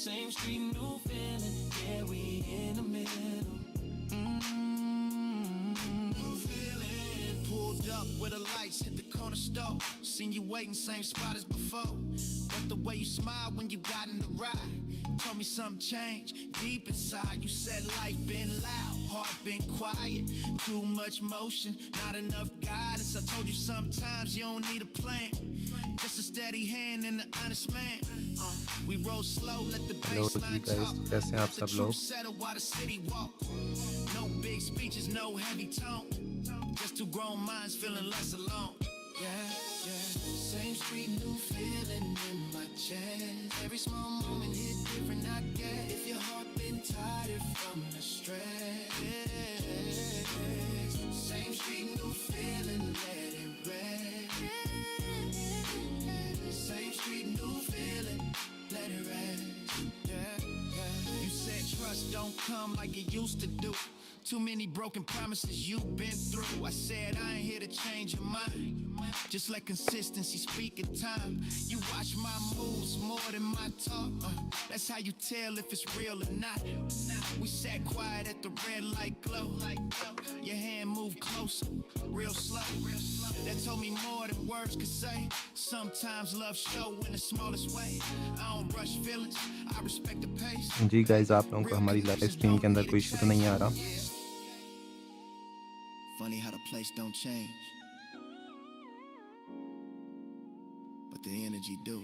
Same street, new feeling. Yeah, we in the middle. New feeling. Pulled up with the lights, hit the corner store. Seen you waiting, same spot as before. But the way you smile when you got in the ride told me something changed deep inside. You said life been loud, heart been quiet. Too much motion, not enough guidance. I told you sometimes you don't need a plan. Just a steady hand and an honest man. We roll slow, let the hello ji baseline guys, talk. कैसे हैं आप Let the सब truth लोग। settle while the city walk. No big speeches, no heavy tone. Just two grown minds feeling less alone. Yeah, yeah. Same street, new feeling in my chest. Every small moment hit different, I guess. If your heart been tired from the stress. Same street, new feeling, let it rest. Same street, new feeling, let it rest. Yeah, yeah. You said trust don't come like it used to do. Too many broken promises you've been through. I said I ain't here to change your mind. Just let consistency speak in time. You watch my moves more than my talk. That's how you tell if it's real or not. We sat quiet at the red light glow. Your hand moved closer, real slow. That told me more than words could say. Sometimes love show in the smallest way. I don't rush feelings, I respect the pace. Ji guys, आप लोगों को हमारी live stream के अंदर कोई issue तो नहीं आ रहा। Funny how the place don't change, but the energy do.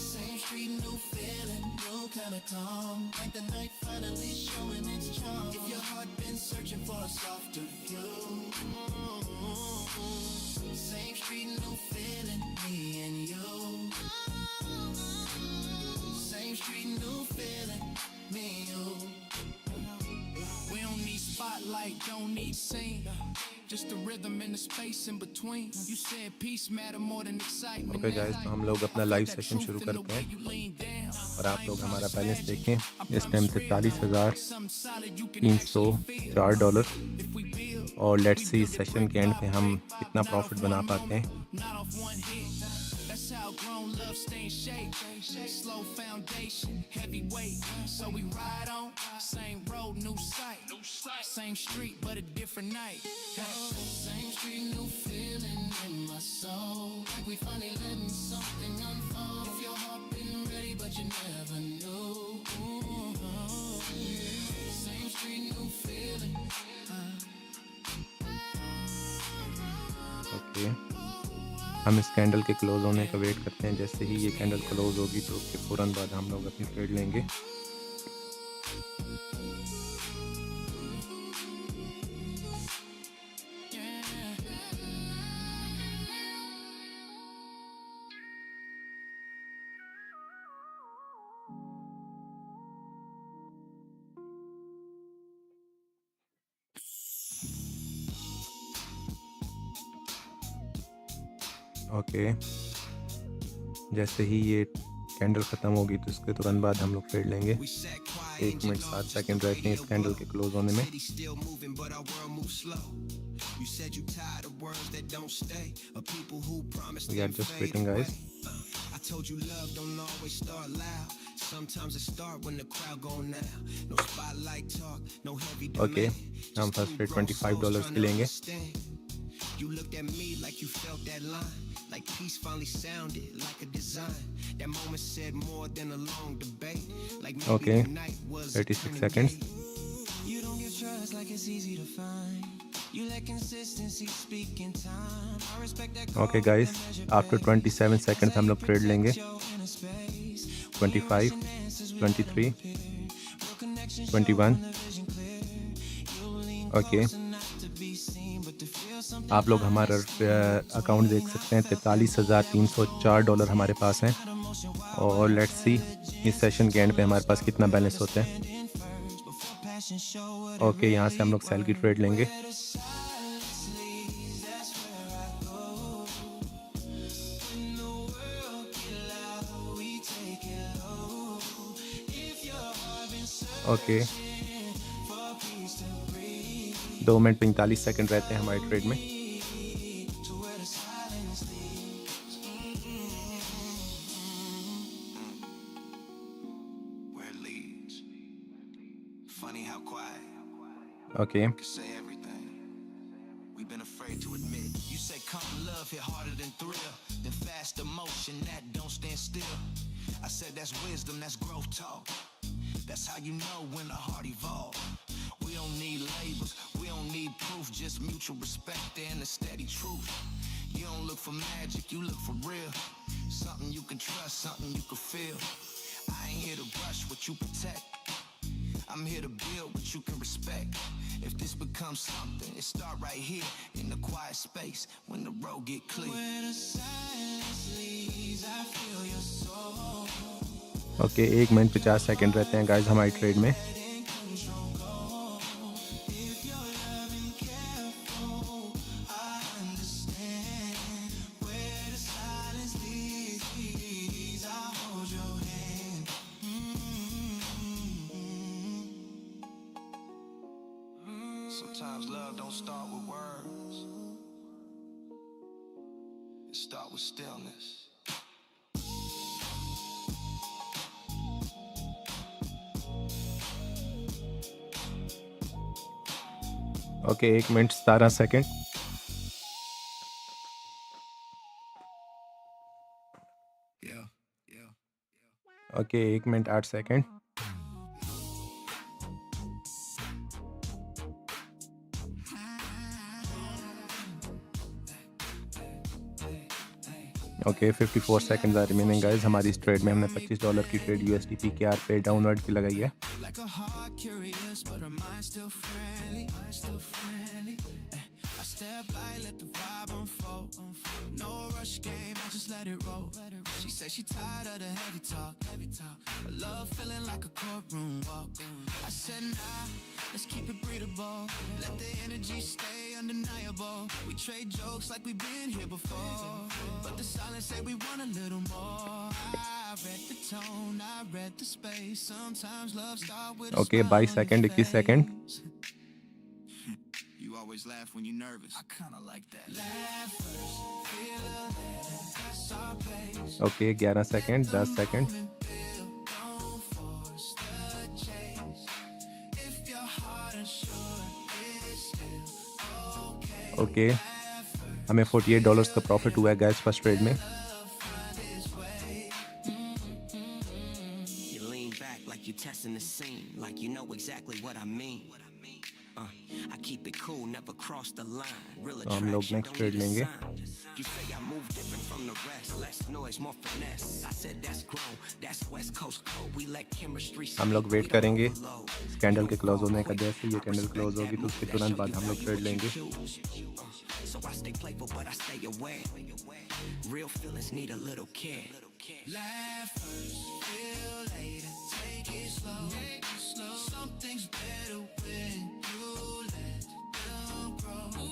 Same street, new feeling, new kind of calm. Like the night finally showing its charm. If your heart been searching for a softer view. Same street, new feeling, me and you. Same street, new feeling, me and you. We don't need spotlight, don't need scene. Just the rhythm and the space in between. You said peace matter more than excitement. Okay guys, तो हम लोग अपना live session शुरू करते हैं और आप लोग हमारा बैलेंस देखें। इस टाइम $43,304 और लेट्स सी सेशन के एंड पे हम कितना प्रॉफिट बना पाते हैं। That's how grown love stay in shape. Slow foundation, heavy weight. So we ride on, same road, new sight. Same street, but a different night. Same street, new feeling in my soul. Like we finally letting something unfold. If your heart been ready, but you never knew. Same street, new feeling. Okay, हम इस candle के close होने का wait करते हैं। जैसे ही ये candle close होगी तो उसके फ़ौरन बाद हम लोग अपनी ट्रेड लेंगे। ओके, जैसे ही ये कैंडल ख़त्म होगी तो उसके तुरंत बाद हम लोग ट्रेड लेंगे। 1 मिनट 7 सेकंड रहते हैं इस कैंडल के क्लोज होने में। We are just waiting guys. Okay, हम फर्स्ट ट्रेड $25 के लेंगे। You looked at me like you felt that line, like peace finally sounded like a design. That moment said more than a long debate, like maybe Okay, tonight was 36 seconds. You don't give trust like it's easy to find. You let consistency speak in time. I respect that. Okay guys, after 27 seconds हम लोग trade लेंगे। 25, 23, 21। Okay, आप लोग हमारा account देख सकते हैं। $43,304 हमारे पास हैं और लेट्स सी इस सेशन के एंड पे हमारे पास कितना बैलेंस होता है। ओके, यहाँ से हम लोग सेल की ट्रेड लेंगे। ओके, 2 मिनट 45 सेकंड रहते हैं हमारे ट्रेड में। funny how quiet Okay. can say everything. We've been afraid to admit. You say come love hit harder than thrill, than fast emotion that don't stand still. I said that's wisdom, that's growth talk. That's how you know when the heart evolve. We don't need labels, we don't need proof, just mutual respect and a steady truth. You don't look for magic, you look for real. Something you can trust, something you can feel. I ain't here to rush what you protect. I'm here to build what you can respect. If this becomes something, it start right here in the quiet space when the road get clear. Where the silence leads, I feel your soul. Okay 1 minute 50 second रहते हैं guys हमारी trade में। Sometimes love don't start with words. It starts with stillness. Okay 1 minute 17 second. Okay 1 minute 8 second. Okay 54 seconds are remaining guys. हमारी इस trade में हमने $25 की trade USD PKR पे डाउनवर्ड की लगाई है। Step by, let the vibe unfold. No rush game, I just let it roll. She said she tired of the heavy talk. Her love feeling like a courtroom walk. I said nah, let's keep it breathable. Let the energy stay undeniable. We trade jokes like we've been here before, but the silence say we want a little more. I read the tone, I read the space. Sometimes love start with a Okay, 22 second 21 second. You always laugh when you're nervous. I kinda like that. Laugh first, feel a little, that's our pace. Okay 11 second 10 second. Don't force the chase. If your heart unsure, it's still okay. Okay हमें $48 का profit हुआ है guys first trade में। You lean back like you're testing the scene, like you know exactly what I mean. I keep it cool, never cross the line. Real तो हम लोग next trade लेंगे। You say I move different from the rest, less noise, more finesse. I said that's grown, that's West Coast code. We let chemistry. हम लोग wait करेंगे इस candle के close होने का। जैसे ये कैंडल क्लोज होगी तो उसके तुरंत बाद हम लोग ट्रेड लेंगे। So I stay playful but I stay aware. Real feelings need a little care. Laugh first, feel later, take it slow. Something's better when you let them grow.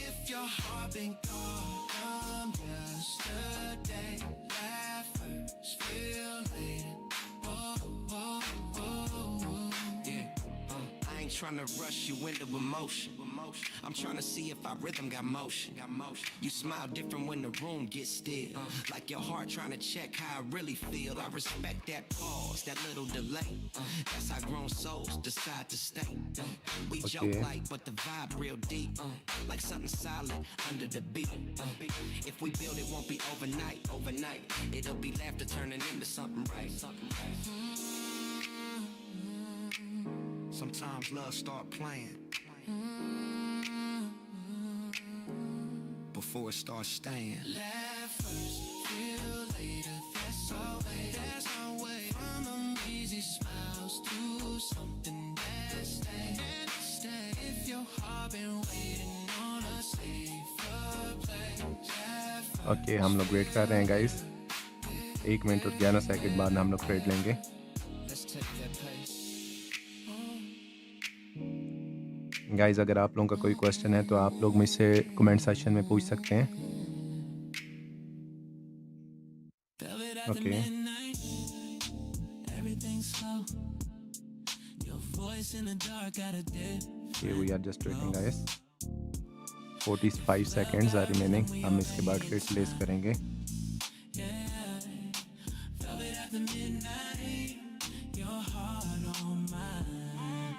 If your heart been caught from yesterday, laugh first, feel later. Yeah. I ain't tryna rush you into emotion. I'm tryna see if our rhythm got motion. You smile different when the room gets still, like your heart tryna check how I really feel. I respect that pause, that little delay. That's how grown souls decide to stay. We joke light, but the vibe real deep, like something solid under the beat. If we build, it won't be overnight. It'll be laughter turning into something right. Sometimes love start playing before it starts staying. Laugh first, feel later. That's our way. From them easy smiles to something that stays. If your heart been waiting on a safer place. Okay हम लोग wait कर रहे हैं guys. 1 minute और 11 second बाद हम लोग trade लेंगे। गाइस अगर आप लोगों का कोई क्वेश्चन है तो आप लोग मुझसे कमेंट सेक्शन में पूछ सकते हैं। Okay we are just waiting guys. 45 seconds are remaining. हम इसके बाद ट्रेड प्लेस करेंगे। Your heart on mine.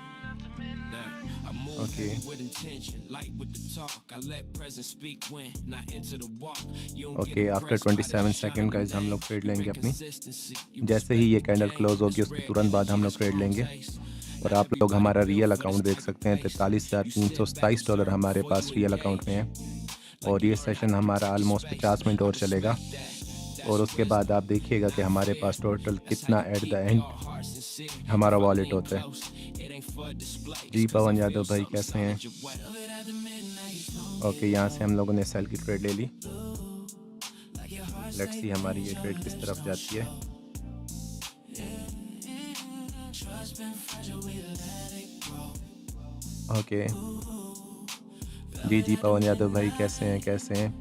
Okay. With intention, light with the talk. I let presence speak when not into the walk. You don't Okay, get after impressed by the 27 second shining guys हम लोग days. Trade You लेंगे bring अपनी। consistency. You जैसे ही ये respect the candle game. Close होगी This उसके rare तुरंत बाद energy हम got लोग ट्रेड strong लेंगे। taste. और Not आप लोग everybody हमारा built real for this account देख type of सकते हैं, pace. 43,327 डॉलर हमारे पास रियल अकाउंट में है। और ये सेशन हमारा ऑलमोस्ट 50 मिनट और चलेगा। और उसके बाद आप देखिएगा कि हमारे पास टोटल कितना एट द एंड हमारा वॉलेट होता है। जी पवन यादव भाई कैसे हैं? ओके, यहाँ से हम लोगों ने सेल की ट्रेड ले ली। लेट्स सी हमारी ये ट्रेड किस तरफ जाती है। ओके जी पवन यादव भाई कैसे हैं?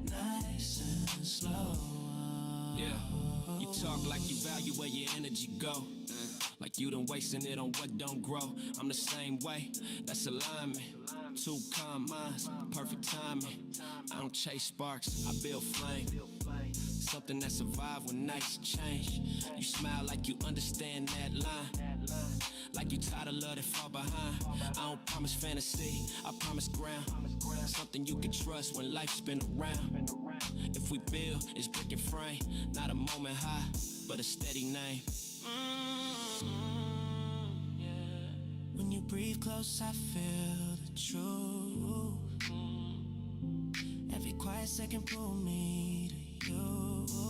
Like you done wasting it on what don't grow. I'm the same way, that's alignment. Two calm minds, perfect timing. I don't chase sparks, I build flame. Something that survive when nights change. You smile like you understand that line. Like you tired of love that fall behind. I don't promise fantasy, I promise ground. Something you can trust when life's been around. If we build, it's brick and frame. Not a moment high, but a steady name. When you breathe close, I feel the truth. Every quiet second pull me to you.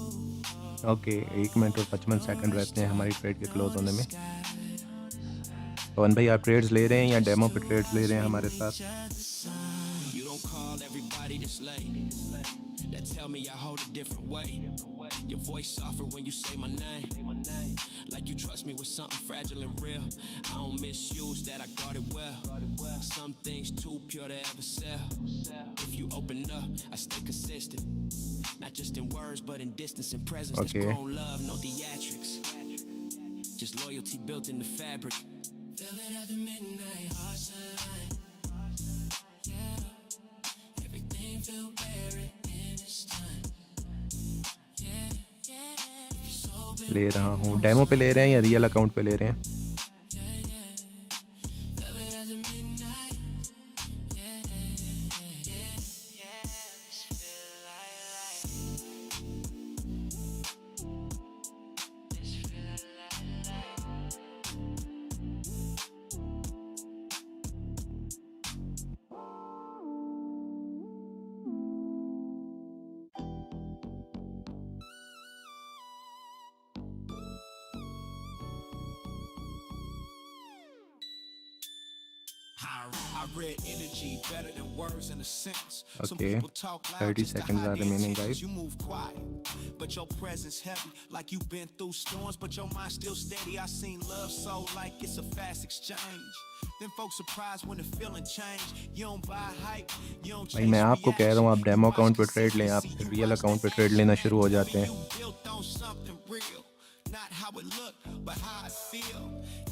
Okay 1 minute और 55 second रहते हैं हमारी trade के close होने में। पवन भाई आप trades ले रहे हैं या डेमो पे ट्रेड्स ले रहे हैं हमारे साथ? You don't call everybody this late. That tell me I hold a different way. Your voice softer when you say my name. Like you trust me with something fragile and real. I don't misuse that, I guard it well. Some things too pure to ever sell. If you open up, I stay consistent. Not just in words, but in distance and presence. Okay. There's grown love, no theatrics. Just loyalty built in the fabric. Feel it at the midnight, hearts align. Yeah, everything feel buried in this time. ले रहा हूँ। Demo पे ले रहे हैं या real account पे ले रहे हैं? I read energy better than words in a sense. Some Okay, people talk loud 30 just to seconds hide are their remaining, intentions. guys. You move quiet, but your presence heavy. Like you've been through storms, but your mind still steady. I seen love so like it's a fast exchange. Then folks surprised when the feeling change. You don't buy hype, you don't भाई chase मैं आपको कह रहा हूँ आप reaction. Demo You account पे watch trade लें, आप consistency, you real watch account पे the ट्रेड action. लेना शुरू हो जाते हैं। You built on something real. Not how it look, but how I feel.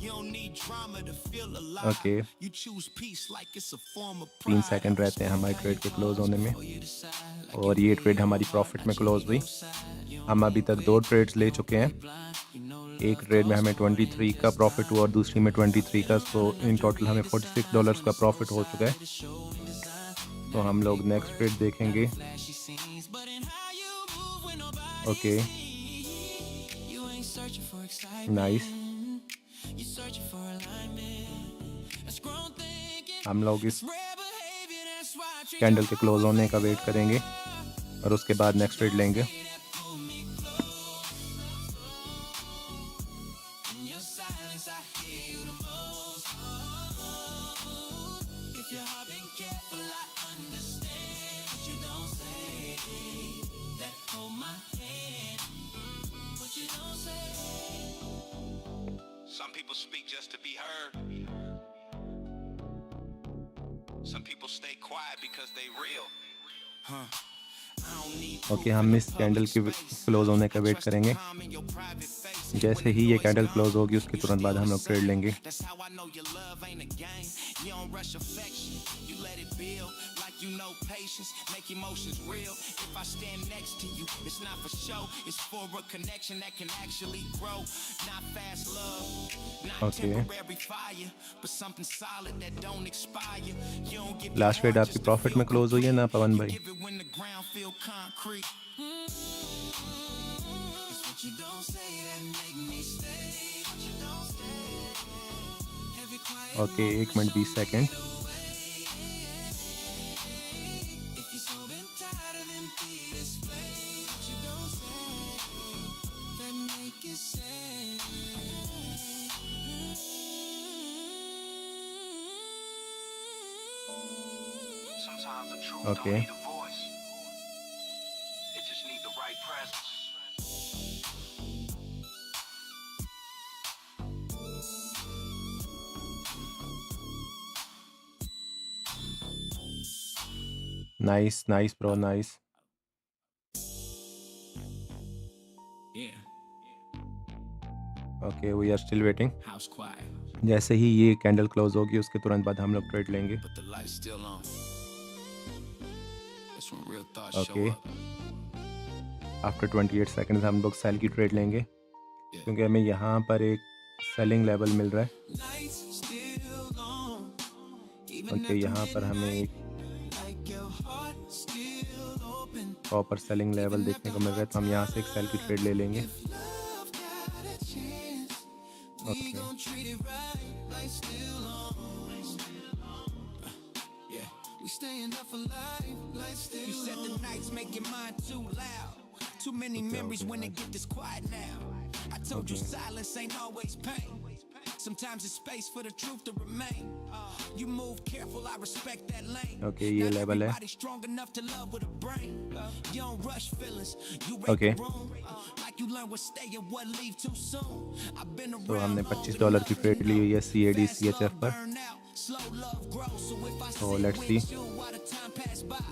You don't need drama to feel alive. Okay. You choose peace like it's a form of 3 pride. Second रहते हैं हमारी trade के close होने में। और ये trade हमारी profit में क्लोज हुई। हम अभी तक 2 ट्रेड्स ले चुके हैं। एक ट्रेड में हमें 23 का प्रॉफिट हुआ और दूसरी में 23 का। सो इन टोटल हमें $46 का प्रॉफिट हो चुका है। तो हम लोग नेक्स्ट ट्रेड देखेंगे। Okay nice. हम लोग इस कैंडल के क्लोज होने का वेट करेंगे और उसके बाद नेक्स्ट ट्रेड लेंगे। Some people speak just to be heard. Some people stay quiet because they real. Okay हम इस कैंडल के क्लोज होने का वेट करेंगे। जैसे ही ये कैंडल क्लोज होगी उसके तुरंत बाद हम लोग ट्रेड लेंगे। That's how I know your love ain't a game. You don't rush affection, you let it build like you know patience, make emotions real. If I stand next to you, it's not for show, it's for a connection that can actually grow. Not fast love, not Okay. temporary fire, but something solid that don't expire. You don't give last trade आपकी profit में close हुई है ना पवन भाई? give it when the ground feel concrete. It's what you don't say that make me stay. What you don't say. Every quiet okay 1 minute 20 second. if you're so been tired of empty display. What you don't say that make it sad. Sometimes the truth Okay. don't need a voice. It just need the right presence. Nice nice bro nice. Yeah, okay we are still waiting. house quiet, जैसे ही ये candle close होगी उसके तुरंत बाद हम लोग trade लेंगे। but the light's still on. That's when real thoughts Okay. show up. After 28 seconds हम लोग सेल की ट्रेड लेंगे क्योंकि हमें यहाँ पर एक सेलिंग लेवल मिल रहा है। Lights still on, even okay यहाँ पर हमें एक like your heart still open. Proper selling level देखने को मिल रहा है, तो हम यहाँ से एक सेल की ट्रेड ले लेंगे। Love got a chance. We Okay. gon' treat it right, lights still on. Yeah, we staying up for life, lights still on. You said the nights make your mind too loud. Too many memories when it get this quiet now. I told you silence ain't always pain. Sometimes it's space for the truth to remain. You move careful, I respect that lane. Okay, ये Not level है। everybody's strong enough to love with a brain. You don't rush feelings, you read Okay. the room. Like you learn what stay and what leave too soon. I've been तो around हमने long $25 की enough trade to ली know हुई है CAD fast CHF love पर। burn out, slow love grows. So if I So sit let's with see. you while the time pass by,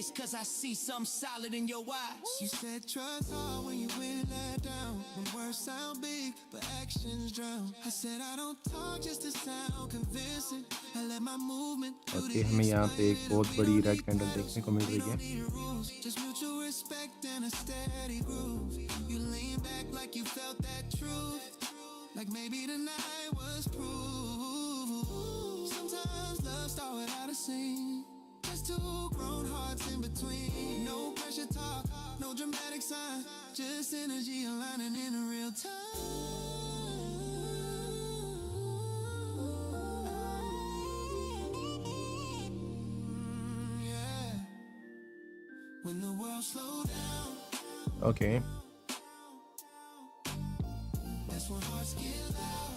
it's cause I see something solid in your eyes. You said trust hard when you been let down. When words sound big, but actions drown. I said I don't talk just to sound convincing. I let my movement do okay the हमें यहाँ पे एक बहुत बड़ी red candle देखने को मिल रही है। rules. Just mutual respect and a steady groove. You lean back like you felt that truth. Like maybe tonight was proof. Sometimes love start without a scene. Just two grown hearts in between. No pressure talk, no dramatic sign. Just energy aligning in real time. Yeah. When the world slow down, okay that's when hearts get loud.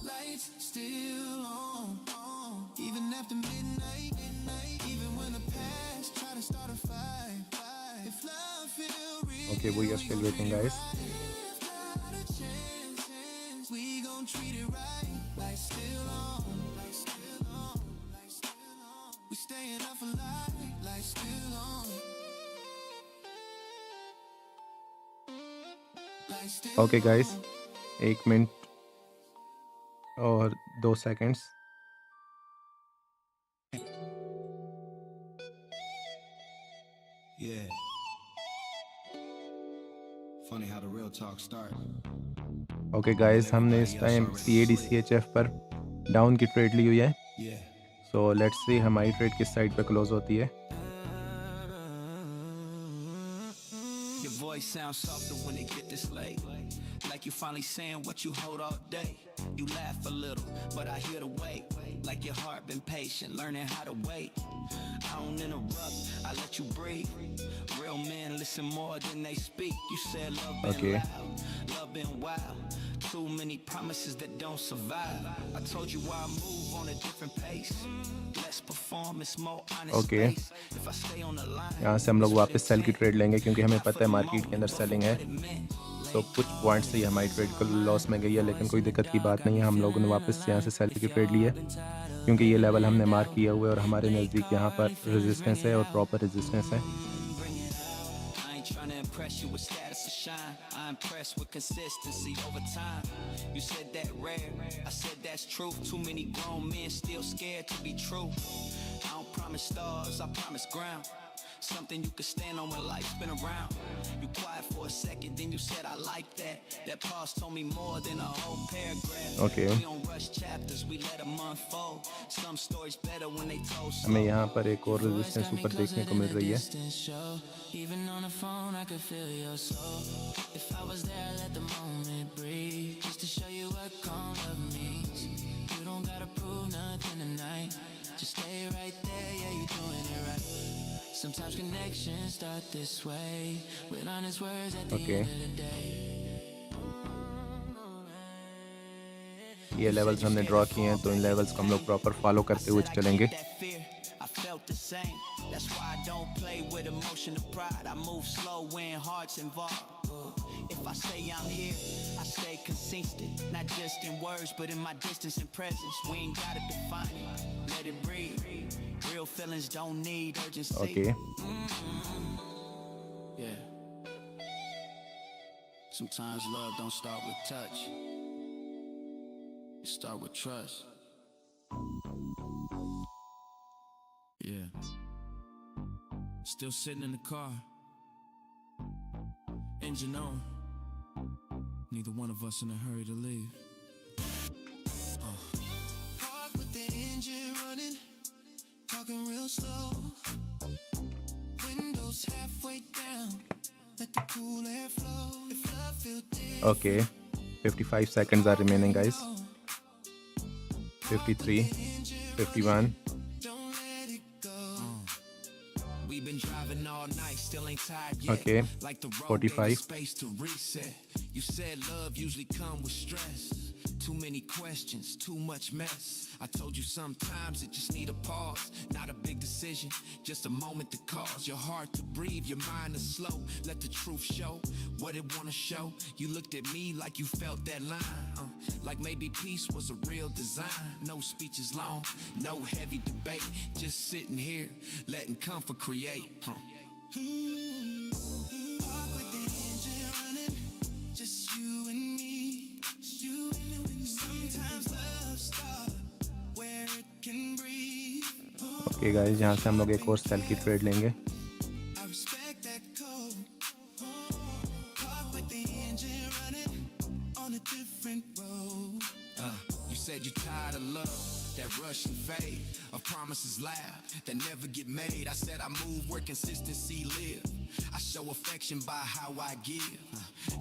Lights still on, even after midnight. Even when the past try to start a fight. If love feel real, okay we are still waiting guys. if got a chance, we gon' treat it right. Lights still on, lights still on, lights still on. We staying up for life, lights still on. Lights still okay guys 1 minute और 2 seconds. Yeah. Funny how the real talk start. Okay guys हमने इस time CAD CHF पर down की trade ली हुई है। Yeah. So let's see हमारी trade किस side पे क्लोज होती है। Your voice sounds softer when it get this late. Like you finally saying what you hold all day. You laugh a little, but I hear the weight. Like your heart been patient, learning how to wait. I don't interrupt, I let you breathe. Real men listen more than they speak. You said love been Okay. loud, love been wild. Too many promises that don't survive. I told you I move on a different pace. Less performance, more honest Okay. space. If I stay on the line, यहाँ से हम लोग वापस cell की trade लेंगे क्योंकि हमें पता है मार्केट के अंदर सेलिंग है। तो कुछ पॉइंट से ही हमारी ट्रेड को लॉस में गई है, लेकिन कोई दिक्कत की बात नहीं है। हम लोगों ने वापस यहाँ से सेल की ट्रेड ली है क्योंकि ये लेवल हमने मार्क किया हुआ है और हमारे नज़दीक यहाँ पर रेजिस्टेंस है और प्रॉपर रेजिस्टेंस है। impress you with status or shine. I'm impressed with consistency over time. You said that rare, I said that's truth. Too many grown men still scared to be true. I don't promise stars, I promise ground. Something you could stand on when life's been around. You quiet for a second, then you said I like that. That pause told me more than a whole paragraph. Okay. We don't rush chapters, we let them unfold. Some stories better when they told slow. हमें यहाँ पर एक और resistance ऊपर देखने को मिल रही है. Even on the phone, I could feel your soul. If I was there, let the moment breathe. Just to show you what calm love means. You don't gotta prove nothing tonight. Just stay right there, yeah, you're doing it right. Sometimes connections start this way, with honest words at the end of the day. ये levels हमने draw किए हैं, तो इन levels को हम लोग proper follow करते हुए चलेंगे. I felt the same. That's why I don't play with emotion of pride. I move slow when heart's involved. If I say I'm here, I stay consistent. Not just in words, but in my distance and presence. We ain't gotta define it. Let it breathe. Real feelings don't need urgency. Okay. Yeah. Sometimes love don't start with touch. It start with trust. Yeah. Still sitting in the car. Engine on. Neither one of us in a hurry to leave. Park with the engine running. Talking real slow. Windows halfway down. Let the cool air flow. If love feel deep. Okay. 55 seconds are remaining, guys. 53, 51. We've been driving all night, still ain't tired yet. Okay. Like the road 45. space to reset. You said love usually come with stress. Too many questions, too much mess. I told you sometimes it just need a pause. Not a big decision, just a moment to cause your heart to breathe, your mind to slow. Let the truth show what it wanna show. You looked at me like you felt that line. Like maybe peace was a real design. No speeches long, no heavy debate. Just sitting here, letting comfort create. Just you and me. Sometimes love starts where it can breathe. Okay guys, यहाँ से हम लोग एक और cell की trade लेंगे. I respect that code. Park with the engine running on a different road. You said you're tired of love, that rush and fade, of promises loud that never get made. I said I move where consistency live. I show affection by how I give,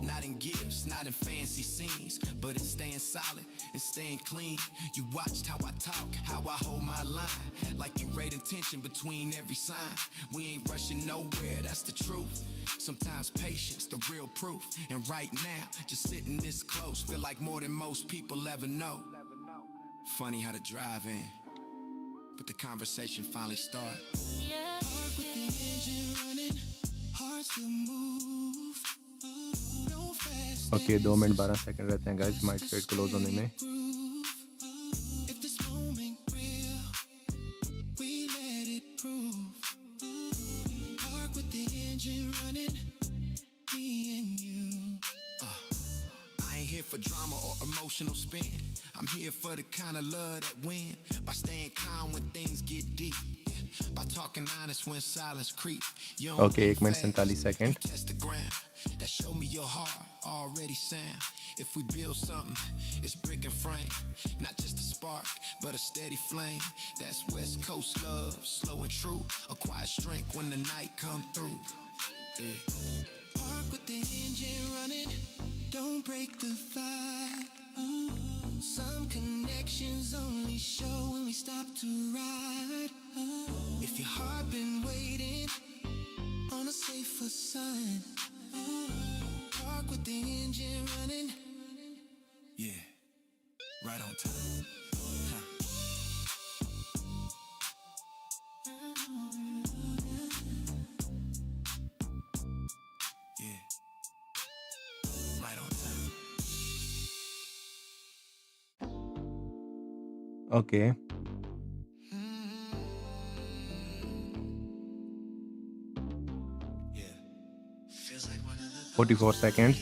not in gifts, not in fancy scenes, but in staying solid and staying clean. You watched how I talk, how I hold my line, like you rate intention between every sign. We ain't rushing nowhere, that's the truth. Sometimes patience, the real proof. And right now, just sitting this close, feel like more than most people ever know. Funny how to drive in, but the conversation finally starts. Park with the engine running, hearts to move. No fast. Okay, 2 minute 12 second रहते हैं guys हमारी trade close होने में. If this moment real, we let it prove. Park with the engine running, me and you. I ain't here for drama or emotional spin. I'm here for the kind of love that win. By staying calm when things get deep. By talking honest when silence creep. Okay, 1 minute 47 seconds. Test the ground. That show me your heart already sound. If we build something, it's brick and frame. Not just a spark, but a steady flame. That's West Coast love, slow and true. A quiet strength when the night come through. Yeah. Park with the engine running. Don't break the fight. Some connections only show when we stop to ride. If your heart been waiting on a safer side, park with the engine running. Yeah, right on time. Yeah, right on time. Okay. Yeah, feels like 44 seconds.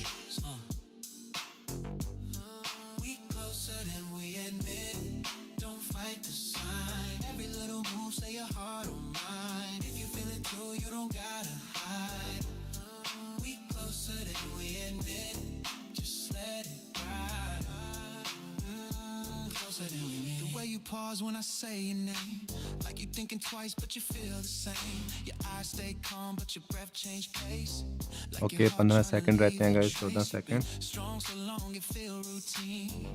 We closer than we admit. Don't fight the sign. Every little move, say your heart on mine. If you feel it too, you don't gotta hide. We closer than we admit. Just let it ride. Closer than we admit. The way you pause when I say your name, like you thinking twice, but you feel the same. Your eyes stay calm, but your breath change pace. Like Okay, 15 second रहते हैं guys, 14 second. Strong so long it feel routine.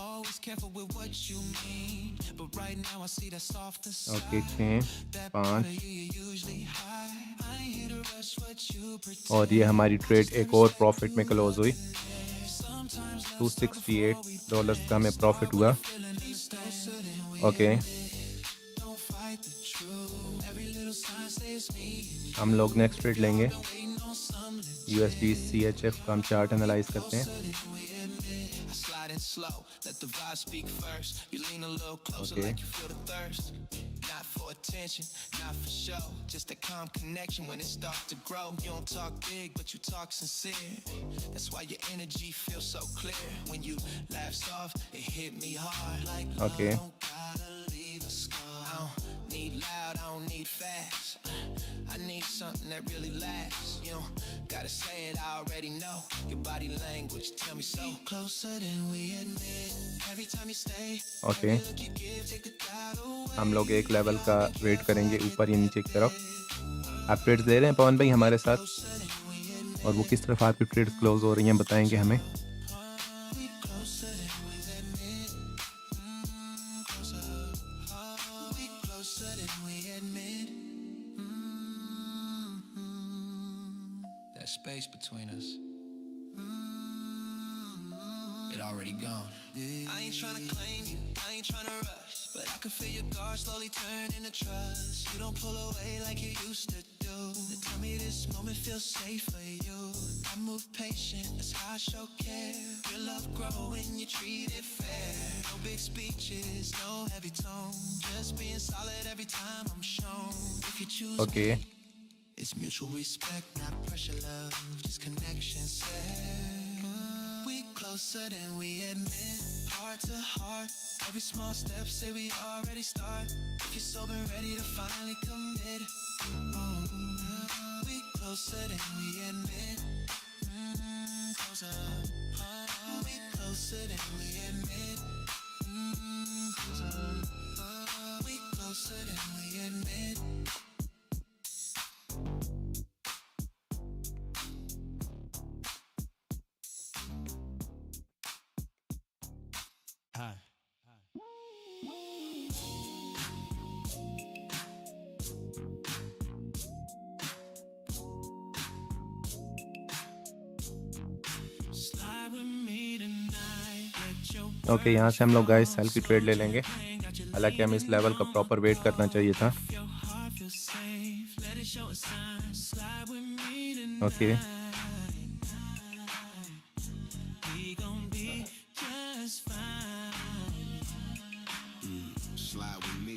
Always careful with what you mean. But right now I see that softer side. Okay, 6, 5. You usually hide. I ain't here to rush what you pretend. और ये हमारी trade एक और profit में close हुई. $268 का हमें profit हुआ. ओके, हम लोग नेक्स्ट ट्रेड लेंगे. USD CHF का हम चार्ट एनालाइज करते हैं. Sliding slow, let the vibe speak first. You lean a little closer Okay. like you feel the thirst. Not for attention, not for show. Just a calm connection when it starts to grow. You don't talk big, but you talk sincere. That's why your energy feels so clear. When you laugh soft, it hit me hard. Like Okay. love don't gotta leave a scar. I don't need loud, I don't need fast. I need something that really lasts. You don't gotta say it, I already know. Your body language, tell me so. Closer than we admit. Every time you stay. Okay, Look you give, take the doubt away. हम लोग एक level का wait करेंगे ऊपर या नीचे की तरफ. आप ट्रेड्स दे रहे हैं पवन भाई हमारे साथ, और वो किस तरफ आपकी ट्रेड्स क्लोज हो रही हैं बताएंगे हमें. Closer than we admit. Closer. We closer than we admit. That space between us. It already gone. I ain't tryna claim you, I ain't tryna rush, but I can feel your guard slowly turn into trust. You don't pull away like you used to do. They tell me this moment feels safe for you. I move patient, that's how I show care. Your love grow when you treat it fair. No big speeches, no heavy tone. Just being solid every time I'm shown. If you choose okay, me, it's mutual respect, not pressure, love, just connection. We closer than we admit, heart to heart. Every small step say we already start. If you're sober and ready to finally commit, we closer than we admit. Closer, we closer than we admit. Closer, we closer than we admit. Slide with me tonight. Let your okay, यहाँ से हम लोग guys cell की trade ले लेंगे. हालांकि हमें इस लेवल का प्रॉपर वेट करना चाहिए था. heart feel safe. Let it show a sign. Slide with me tonight. Okay, We gon' be just fine. Slide with me.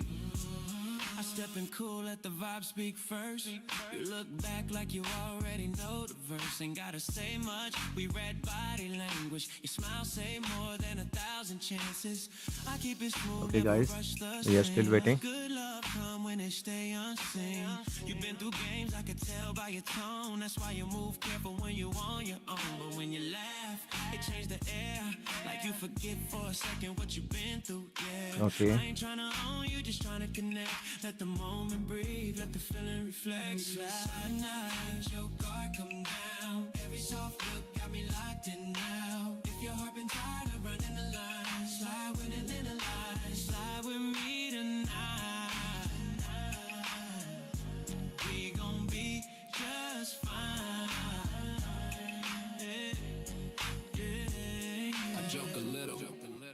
I step in cool, let the vibe speak first. You look back like you already know the verse. Ain't gotta say much, we read body language. Your smile say more than 1,000 chances. I keep it smooth, Okay, never guys, rush the we are still same. waiting. Good love come when it stay unseen. You've been through games, I could tell by your tone. That's why you move careful when you on your own. But when you laugh, it change the air. Like you forget for a second what you've been through, yeah. Okay. I ain't tryna own you, just tryna connect. Let the moment breathe, let the feeling reflect. Slide night, your guard come down. Every soft look got me locked in now. If your heart been tired of running the line, slide with it in the line. Slide with me tonight. We gon' be just fine. Yeah. I joke a little,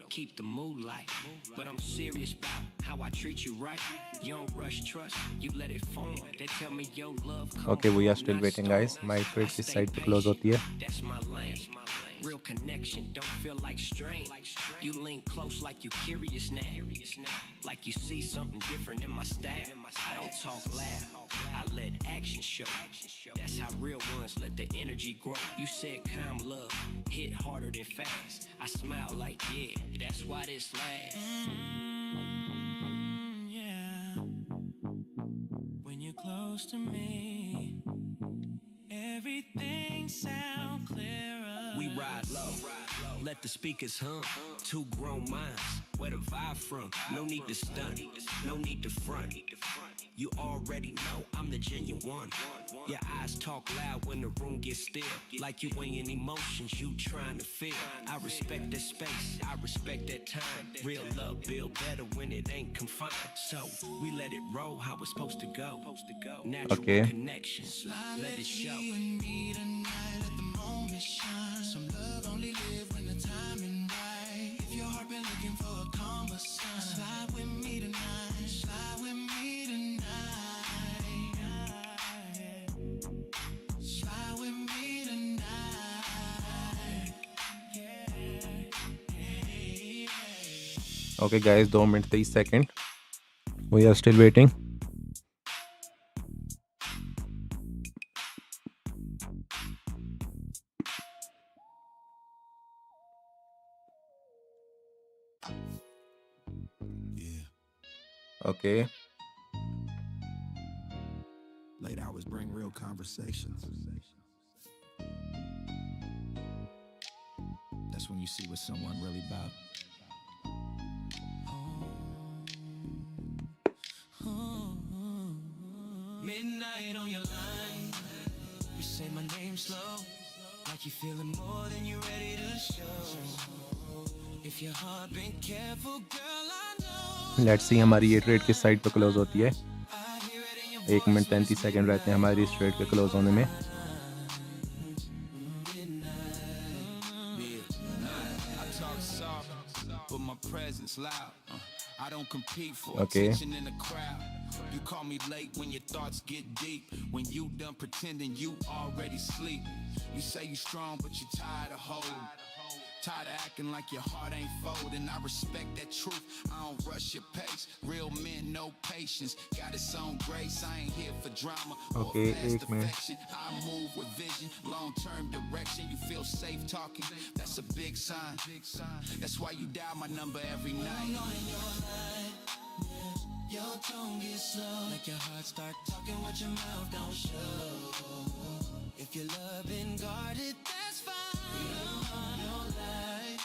keep the mood light, but I'm serious about how I treat you right. You don't rush trust, you let it form. They tell me your love comes Okay, we are from still not waiting, storm. guys. My trade I'll इस stay side पे close होती है. patient, that's my lane. Real connection, don't feel like strain. You lean close like you curious now. Like you see something different in my style. I don't talk loud, I let action show. That's how real ones let the energy grow. You said calm love hit harder than fast. I smile like, yeah, that's why this lasts. Yeah. When you're close to me, everything sound clearer. We ride low, let the speakers hum. Two grown minds, where the vibe from? No need to stunt, no need to front. You already know I'm the genuine one. Your eyes talk loud when the room gets still. Like you weighing emotions you trying to feel. I respect that space, I respect that time. Real love build better when it ain't confined. So we let it roll how it's supposed to go. Natural Okay. connection, let it show. You and me tonight, let the moment shine. Some love only live when the timing right. If your heart been looking for a calmer sign, slide with me tonight. Slide with me tonight. Slide with me tonight. Okay guys, 2 minutes 30 seconds. We are still waiting. Okay. Late hours bring real conversations. That's when you see what someone really about. Midnight on your line. You say my name slow, like you feeling more than you ready to show. If your heart been careful, girl, I know. Let's see हमारी ये trade किस side पे close होती है. I hear it in your 1 minute 33 second रहते हैं हमारी इस ट्रेड के क्लोज होने में. but my presence loud. I don't compete for Okay. attention in the crowd. You call me late when your thoughts get deep. When you done pretending you already sleep. You say you strong, but you tired of holding. Tired of acting like your heart ain't folding. I respect that truth, I don't rush your pace. Real men, no patience. Got its own grace, I ain't here for drama Okay, or fast 8 minutes. affection. I move with vision, long-term direction. You feel safe talking, that's a big sign. That's why you dial my number every night. Your tone gets slow, make your heart start talking what your mouth don't show. If your love been guarded, that's fine. Don't lie.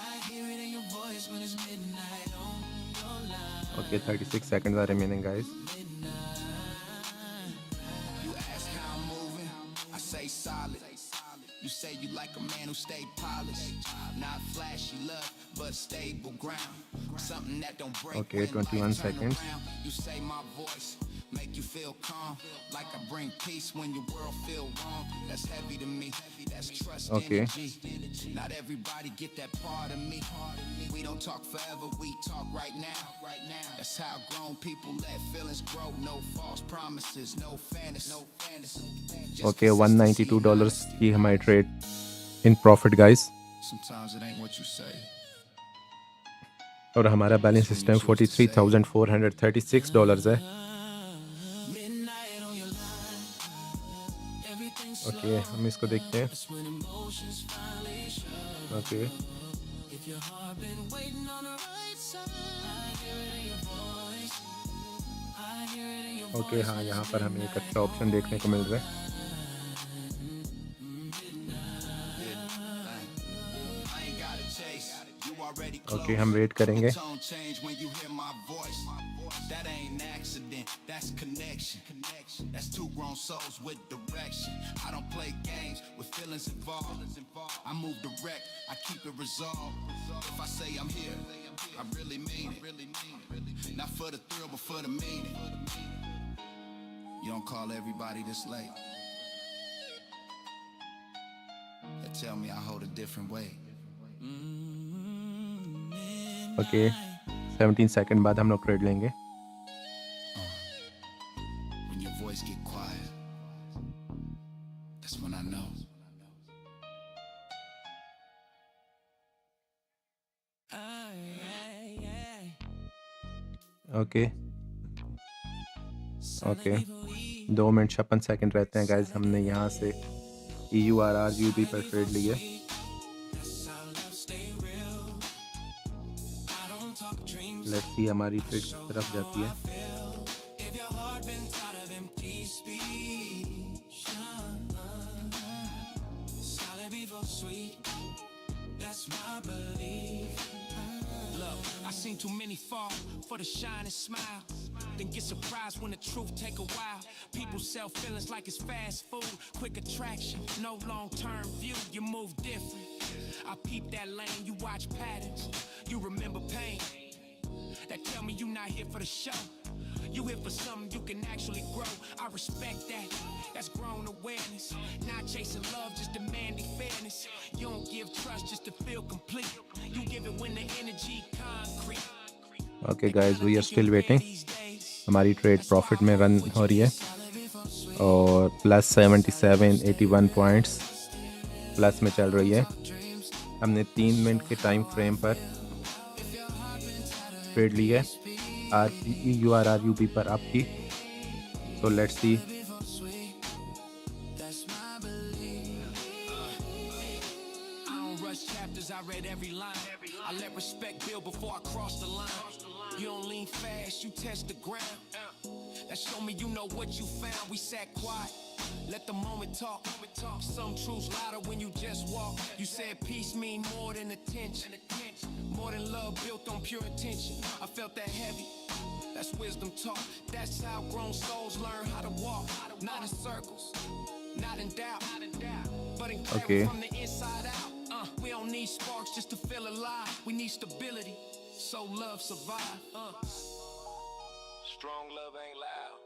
I hear it in your voice when it's midnight on your line. Okay, 36 seconds are remaining guys. You ask how I'm moving, I say solid. You say you like a man who stay polished, not flashy love, but stable ground. Something that don't break. Okay, when 21 life turn seconds. around. You say my voice make you feel calm, like I bring peace when your world feel wrong. That's heavy to me. That's trust Okay. energy. Not everybody get that part of me. We don't talk forever, we talk right now. That's how grown people let feelings grow. No false promises, no fantasy. Just Okay, consistency, $192 की हमारी trade in profit guys. Sometimes it ain't what you say. और हमारा balance इस time $43,436 है. Midnight on your line. Everything's okay, हम इसको देखते हैं. That's when emotions finally show. Okay, If your heart been waiting on the right side, I hear it in your voice. I hear it in your voice. Okay. हाँ, यहाँ पर हमें एक अच्छा ऑप्शन देखने को मिल रहा है. ओके, हम वेट करेंगे. Tone change when you hear my voice. That ain't accident, that's connection. That's two grown souls with direction. I don't play games with feelings involved. I move direct, I keep it resolved. If I say I'm here, I really mean it. Not for the thrill, but for the meaning. You don't call everybody this late. They tell me I hold a different way. Okay, 17 second बाद हम लोग trade लेंगे. When your voice get quiet, that's when I know. Okay. Okay. 2 minute 56 second रहते हैं guys. हमने यहाँ से EURRUB पर ट्रेड लिए। लेट्स सी हमारी ट्रेड किस तरफ जाती है। I seen too many fall for the shine and smile, then get surprised when the truth take a while. People sell feelings like it's fast food, quick attraction, no long-term view. You move different. I peep that lane, you watch patterns, you remember pain. That tell me you not here for the show. You here for something you can actually grow. I respect that. That's grown awareness. Not chasing love, just demanding fairness. You don't give trust just to feel complete. You give it when the energy concrete. Okay guys, we are still waiting. हमारी trade profit में run हो रही है और +77 81 points plus में चल रही है। हमने 3 मिनट के टाइम फ्रेम पर ट्रेड ली है EURRUB पर आपकी। So let's see. I read every line. I let respect build before I cross the line. You don't lean fast, you test the ground. That show me you know what you found. We sat quiet, let the moment talk. Some truths louder when you just walk. You said peace mean more than attention, more than love built on pure intention. I felt that heavy. That's wisdom taught. That's how grown souls learn how to walk. Not in circles, not in doubt, but in clarity Okay. from the inside out. We don't need sparks just to feel alive. We need stability, so love survive. Strong love ain't loud.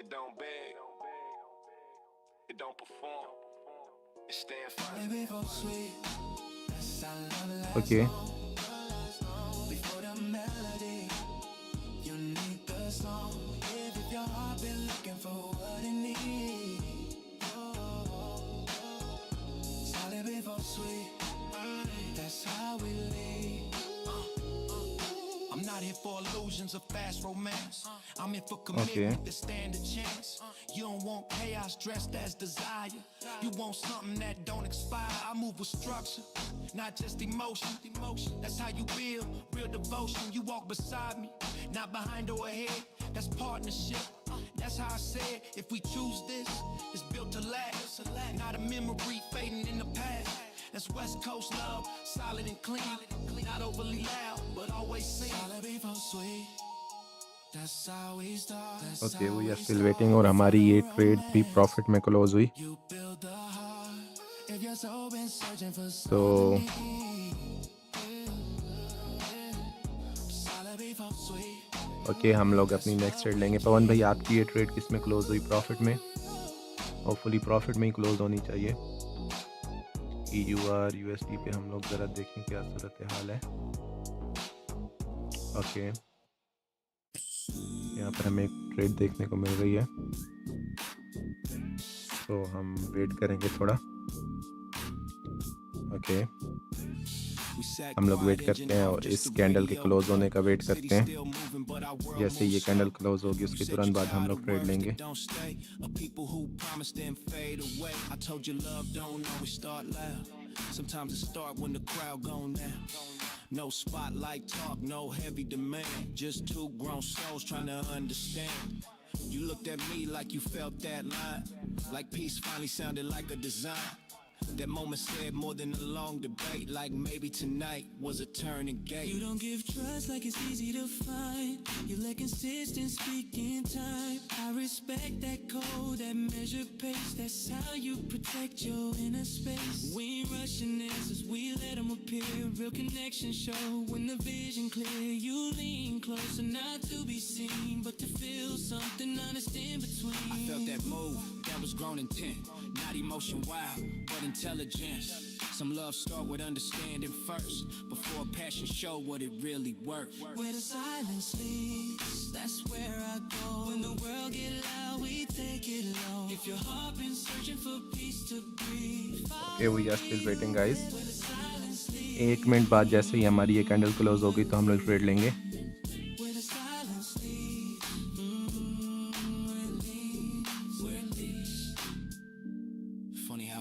It don't beg. It don't perform. It stand firm. Okay I'm not here for illusions of fast romance. I'm here for commitment to stand a chance. You don't want chaos dressed as desire. You want something that don't expire. I move with structure, not just emotion. That's how you build real devotion. You walk beside me, not behind or ahead. That's partnership. That's how I said, if we choose this, it's built to last. Not a memory fading in the past. That's West Coast love, solid and clean. Not overly loud, but always seen. Okay, we are still waiting. और हमारी ये trade भी profit में close हुई। तो okay, हम लोग अपनी नेक्स्ट ट्रेड लेंगे। पवन भाई, आपकी ये ट्रेड किस में क्लोज हुई? प्रॉफिट में? होपफुली प्रॉफिट में ही क्लोज होनी चाहिए। EURUSD पे हम लोग ज़रा देखें क्या सूरत हाल है। ओके, यहाँ पर हमें एक ट्रेड देखने को मिल रही है, तो हम वेट करेंगे थोड़ा। ओके, हम लोग वेट करते हैं और इस कैंडल के क्लोज होने का वेट करते हैं। जैसे ये कैंडल क्लोज होगी उसके तुरंत बाद हम लोग ट्रेड लेंगे। Sometimes it start when the crowd gone down. No spotlight talk, no heavy demand. Just two grown souls trying to understand. You looked at me like you felt that line. Like peace finally sounded like a design. That moment said more than a long debate. Like maybe tonight was a turning gate. You don't give trust like it's easy to find. You let consistency speak in time. I respect that code, that measured pace. That's how you protect your inner space. We ain't rushing answers, we let them appear. Real connection show when the vision clear. You lean closer, not to be seen, but to feel something honest in between. I felt that move, that was grown intent. Not emotion wild, but intelligence. Some love start with understanding first, before passion show what it really worth. Where the silence leads, that's where I go. When the world get loud, we take it low. If your heart been searching for peace to breathe, okay, we are still waiting guys. 1 minute बाद जैसे ही हमारी ये candle close होगी तो हम लोग trade लेंगे। where the silence leads,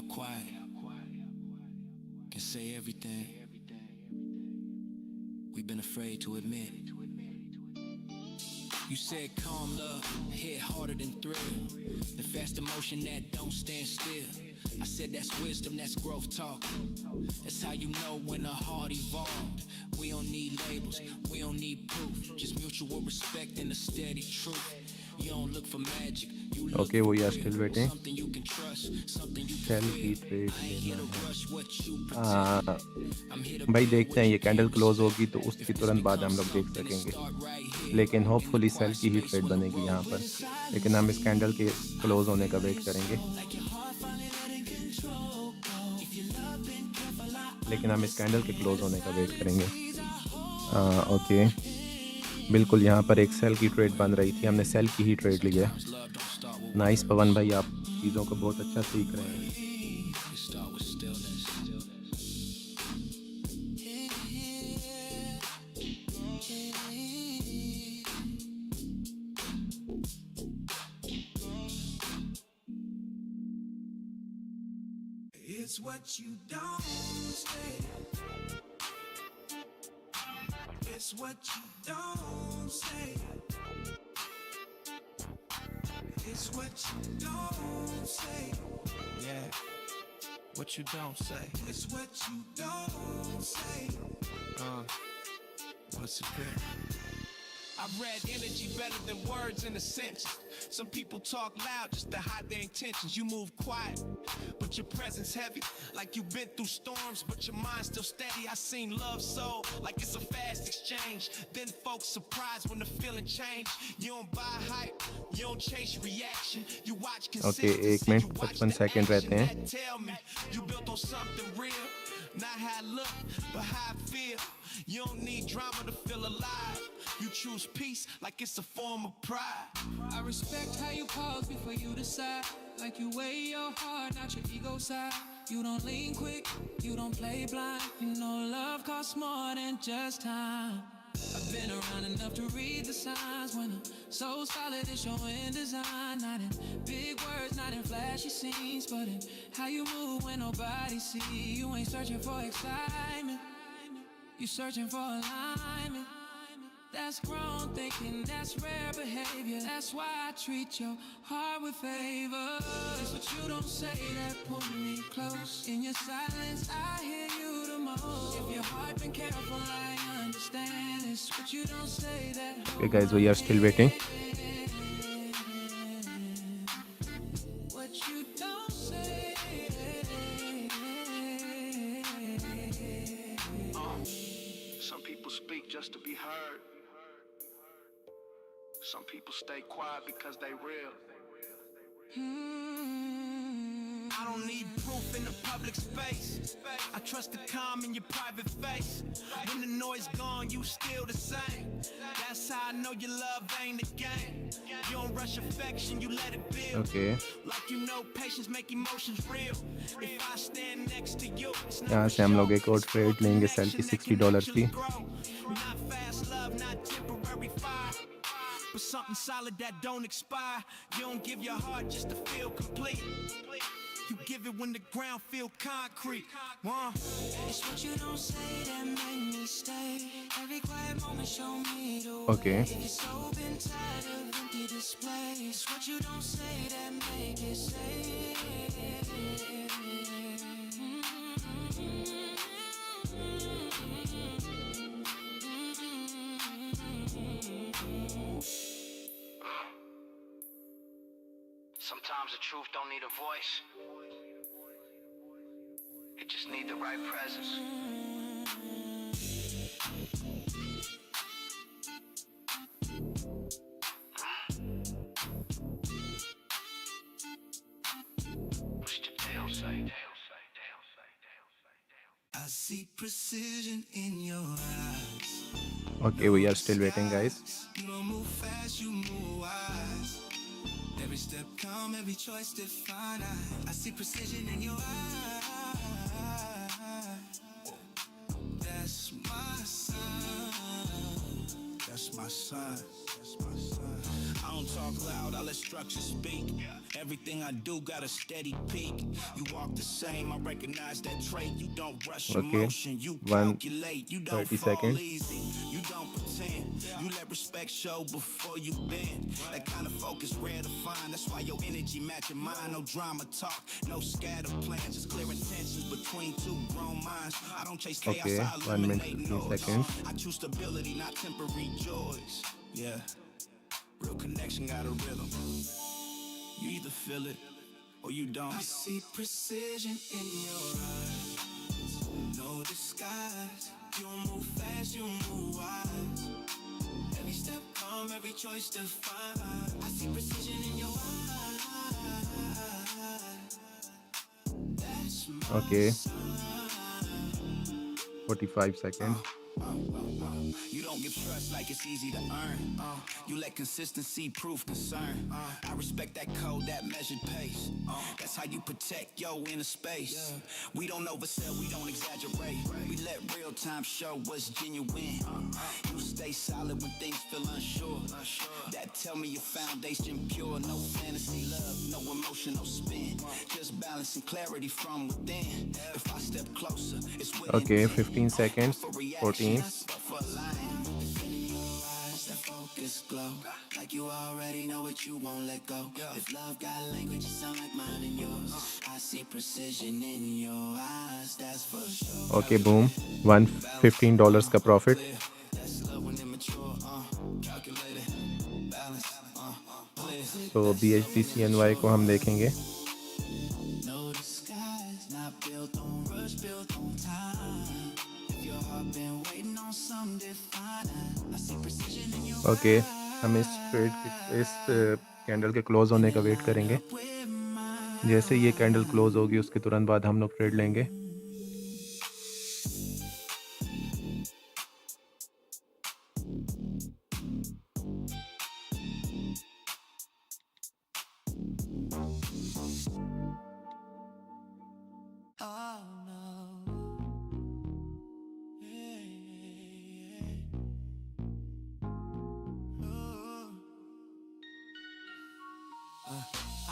out quiet. Can say everything we've been afraid to admit. You said calm love, hit harder than thrill. The fast emotion that don't stand still. I said that's wisdom, that's growth talk. That's how you know when a heart evolved. We don't need labels, we don't need proof. Just mutual respect and a steady truth. You don't look for magic. Okay, we are still waiting. Something you can trust, something you Sell can की feel. trade I ain't here to लेना है। rush what you protect. I'm here to भाई build देखते हैं what ये you candle build. Close होगी तो उसकी If this तुरंत बाद हम becomes लोग देख something, it सकेंगे, start right here. लेकिन होपफुली In the सेल की ही quiet ट्रेड space बनेगी where यहाँ the पर, road लेकिन हम इस कैंडल के क्लोज होने का वेट करेंगे। like your heart finally letting control go. If you love been careful, लेकिन हम इस कैंडल के क्लोज होने का वेट करेंगे। ओके, बिल्कुल यहाँ पर एक सेल की ट्रेड बन रही थी, हमने सेल की ही ट्रेड ली है। love don't start with nice Pawan भाई, आप चीज़ों को बहुत अच्छा सीख रहे हैं। it start with stillness. It's what you don't say. It's what you don't say. It's what you don't say. Yeah, what you don't say. It's what you don't say. What's the good? I read energy better than words in a sentence. Some people talk loud just to hide their intentions. You move quiet, but your presence heavy. Like you've been through storms, but your mind's still steady. I seen love sold like it's a fast exchange. Then folks surprised when the feeling change. You don't buy hype, you don't chase reaction. You watch consistency, एक minute, you watch 55 the second रहते action. हैं। That tell me you built on something real. Not how I look, but how I feel. You don't need drama to feel alive. You choose peace like it's a form of pride. I respect how you pause before you decide. Like you weigh your heart, not your ego side. You don't lean quick, you don't play blind. You know love costs more than just time. I've been around enough to read the signs. When a soul solid is showing design. Not in big words, not in flashy scenes, but in how you move when nobody see. You ain't searching for excitement, you searching for alignment. That's grown thinking, that's rare behavior. That's why I treat your heart with favor. It's what you don't say that pull me close. In your silence, I hear you the most. If your heart been careful, I understand. It's what you don't say that. Okay guys, we are still waiting. What you don't say. Some people speak just to be heard. Some people stay quiet because they real. I don't need proof in the public space. I trust the calm in your private face. When the noise gone, you still the same. That's how I know your love ain't a game. You don't rush affection, you let it build. Okay, Like you know, patience make emotions real. If I stand next to you, it's not यहाँ से हम लोग एक और trade लेंगे cell की $60 की। Not fast love, not temporary fire, but something solid that don't expire. You don't give your heart just to feel complete. You give it when the ground feel concrete. It's what you don't say that make me stay. Every quiet moment show me the way. Okay. If you're so been tired of empty displays. It's what you don't say that make it stay. Sometimes the truth don't need a voice. It just need the right presence. What's the tale say? I see precision in your eyes. Okay, we are still waiting guys. You don't move fast, you move wise. Every step calm, every choice defined. I see precision in your eyes. That's my son. That's my son. That's my son. I don't talk loud, I let structure speak. Everything I do got a steady peak. You walk the same, I recognize that trait. You don't rush Okay, emotion, you 1 calculate. You don't 30 fall seconds. easy, you don't pretend. You let respect show before you bend. That kind of focus rare to find. That's why your energy match your mind. No drama talk, no scatter plans. Just clear intentions between two grown minds. I don't chase chaos, Okay, I 1 minute eliminate 15 noise. seconds. I choose stability, not temporary joys. Yeah, real connection got a rhythm. You either feel it or you don't. I see precision in your eyes, no disguise. You move fast, you move wise. Every step calm, every choice defined. I see precision in your eyes. That's my Okay, sign. 45 seconds. You don't give trust like it's easy to earn. You let consistency prove concern. I respect that code, that measured pace. That's how you protect your inner space. We don't oversell, we don't exaggerate. We let real time show what's genuine. You stay solid when things feel unsure. That tell me your foundation pure. No fantasy love, no emotional spin. Just balance and clarity from within. If I step closer, it's with Okay, intent. 15 seconds. 14. That focus glow, like you already know what you won't let go. If love got language, it sound like mine and yours. I see precision in your eyes, that's for sure. Okay, boom. $115 का profit. That's love when immature, calculated, balance, clear. तो BHDCNY को हम देखेंगे. No disguise, not built on rush, built on time. If your heart been waiting on some defining, I see precision in your okay, हम इस candle के close होने का wait करेंगे. जैसे ये कैंडल क्लोज होगी उसके तुरंत बाद हम लोग ट्रेड लेंगे.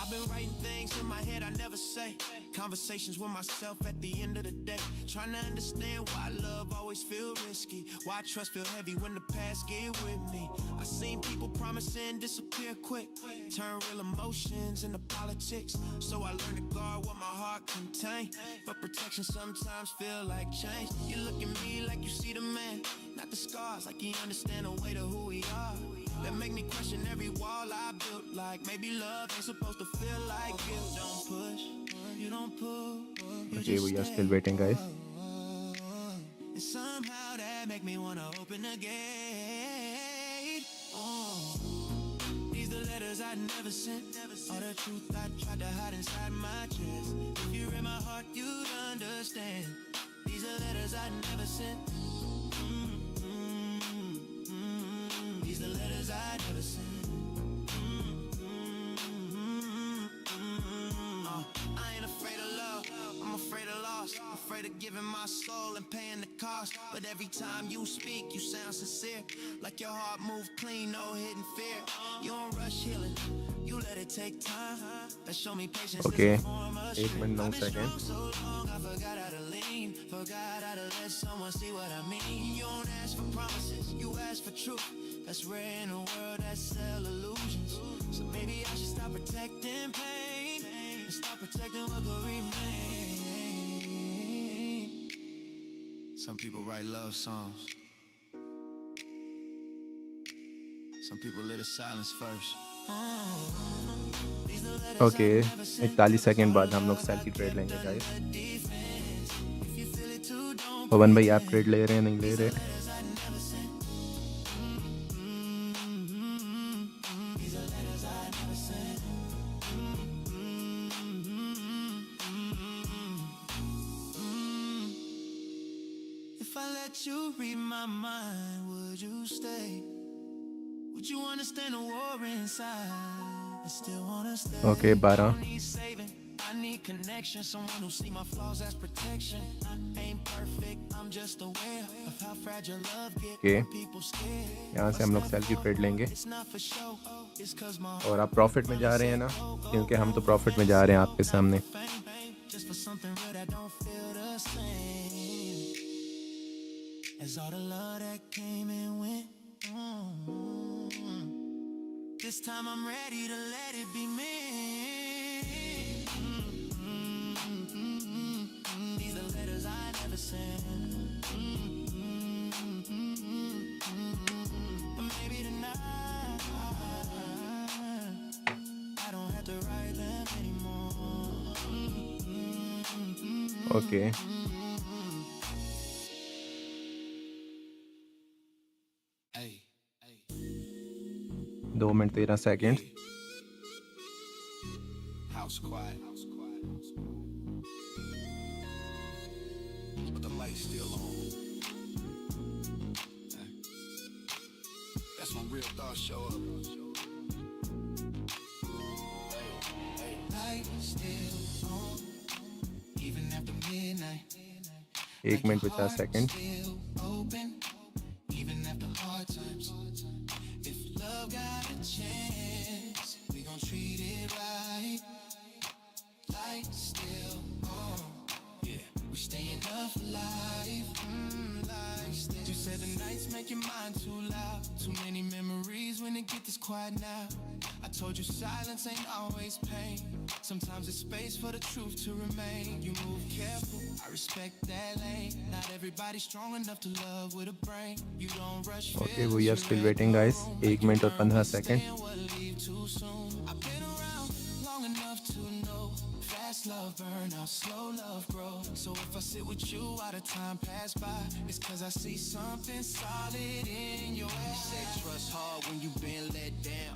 I've been writing things in my head I never say. Conversations with myself at the end of the day. Trying to understand why love always feel risky. Why trust feel heavy when the past get with me. I seen people promising disappear quick. Turn real emotions into politics. So I learned to guard what my heart contain. But protection sometimes feel like change. You look at me like you see the man, not the scars, like you understand the weight of who we are. That make me question every wall I built. Like maybe love ain't supposed to feel like guilt. Don't push, you don't pull. Okay, we are still waiting, guys. And somehow that make me wanna open the gate. These the letters I never sent. All the truth I tried to hide inside my chest. If you read my heart, you'd understand. These are letters I never sent. These the letters I never sent. I ain't afraid of love, I'm afraid of loss. Afraid of giving my soul and paying the cost. But every time you speak, you sound sincere. Like your heart move clean, no hidden fear. You don't rush healing, you let it take time. That show me patience. Okay, is a form of 8 minutes 9 I've been strong seconds. so long, I forgot how to lean. Forgot how to let someone see what I mean. You don't ask for promises, you ask for truth. That's rare in a world that sell illusions. So maybe I should stop protecting pain and start protecting what could remain. Some people write love songs. Some people live in silence first. Okay, 41 second बाद हम लोग cell की trade लेंगे, guys. पवन भाई, आप trade ले रहे हैं, नहीं ले रहे? If I let you read my mind, would you stay? Would you understand the war inside? I still wanna stay. Okay, 12. I need saving, I need connection, someone who see my flaws as protection. I ain't perfect, I'm just aware of how fragile love gets. Okay. People scared. यहाँ से हम लोग cell की trade लेंगे It's not for show, it's 'cause my और आप profit में जा रहे हैं ना, क्योंकि हम तो प्रॉफिट में जा रहे हैं आपके सामने. fame, just for something real that don't feel the same as all the love that came and went. This time I'm ready to let it be me. These are letters I never sent. But maybe tonight I don't have to write them anymore. Okay. Hey, 2 minute 13 second. house quiet. But the light's still on. That's when real thoughts show up. Light still on, even after midnight. 1 minute 50 second. Still open, even after hard times. If love got a chance, we gon' treat it right. Light still on, yeah, we staying up for life. Light still. You said the nights make your mind too loud. Too many memories when it get this quiet now. I told you silence ain't always pain. Sometimes it's space for the truth to remain. You move careful, I respect that lane. Not everybody's strong enough to love with a brain. You don't rush. Okay, we are still waiting guys. 1 minute और 15 second. I've been around long enough to know fast love burn out, slow love grow. So if I sit with you while the time pass by, it's 'cause I see something solid in your eyes. Say trust hard when you've been let down.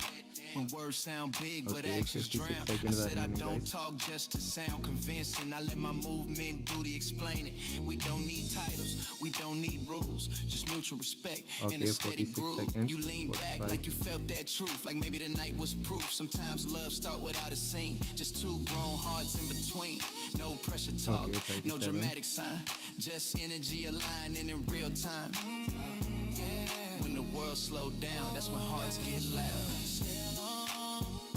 When words sound big but Okay, actions 56 drown. I seconds said I remaining, don't guys. talk just to sound convincing. I let my movement do the explaining. We don't need titles, we don't need rules, just mutual respect and Okay, a steady 46 groove. seconds, You lean back 45. like you felt that truth, like maybe the night was proof. Sometimes love start without a scene, just two grown hearts in between. No pressure talk, Okay, 37. no dramatic sign, just energy aligning in real time. When the world slowed down, that's when hearts get loud.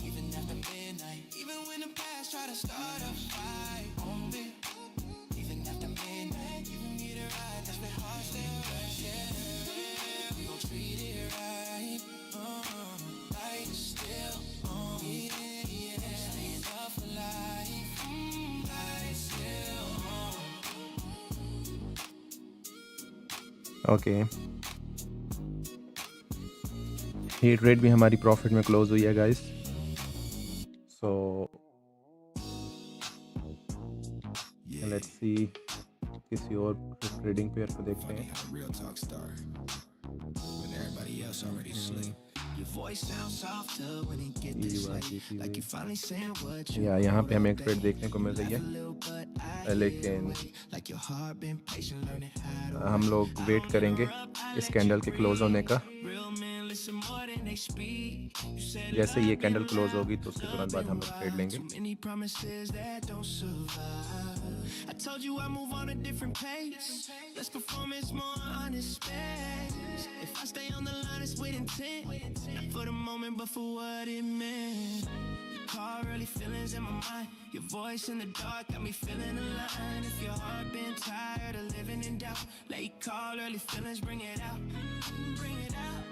Even after midnight, even when the past try to start a fight, even after midnight, you can get it right. That's when hearts stay right. Yeah, we gon' treat it right. Light is still on. Yeah, staying up for life. Light is still on. Okay. ये trade भी हमारी profit में close हुई है guys. So let's see किसी और trading pair को देखते हैं. How real talk start when everybody else already sleep. Your voice sounds softer when it get this late, like you finally saying what you या यहाँ पे हमें एक ट्रेड देखने को मिल रही है, little but लेकिन like your heart been patient learning how to हम लोग वेट करेंगे इस कैंडल के क्लोज होने का. real men listen more than they speak. You said जैसे ये कैंडल क्लोज होगी तो उसके तुरंत बाद हम लोग ट्रेड लेंगे. too many promises that don't survive. I told you I move on a different pace. Less performance, more honest space. If I stay on the line, it's with intent. Not for the moment, but for what it meant. Your car, early feelings in my mind. Your voice in the dark got me feeling aligned. If your heart been tired of living in doubt, late call, early feelings, bring it out. Bring it out.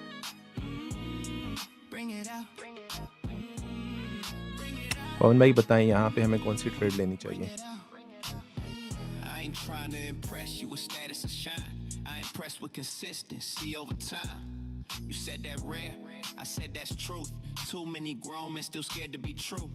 Bring it out. Bring it out. पवन भाई बताएं यहाँ पे हमें कौन सी trade लेनी चाहिए. I ain't trying to impress you with status or shine. I impressed with consistency over time. You said that rare, I said that's truth. Too many grown men still scared to be true.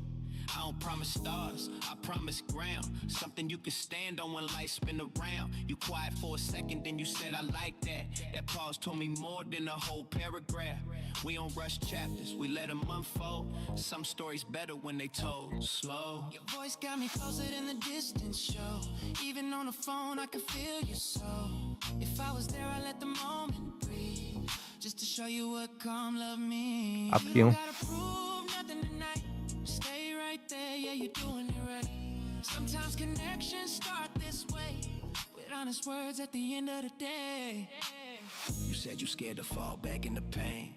I don't promise stars, I promise ground. Something you can stand on when life spin around. You quiet for a second, then you said I like that. That pause told me more than a whole paragraph. We don't rush chapters, we let them unfold. Some stories better when they told slow. Your voice got me closer than the distance show. Even on the phone, I can feel your soul. If I was there, I'd let the moment breathe. Just to show you what calm love means. आप क्यों? Gotta prove nothing tonight. Stay right there, yeah, you're doing it right. Sometimes connections start this way, with honest words at the end of the day. You said you scared to fall back into pain.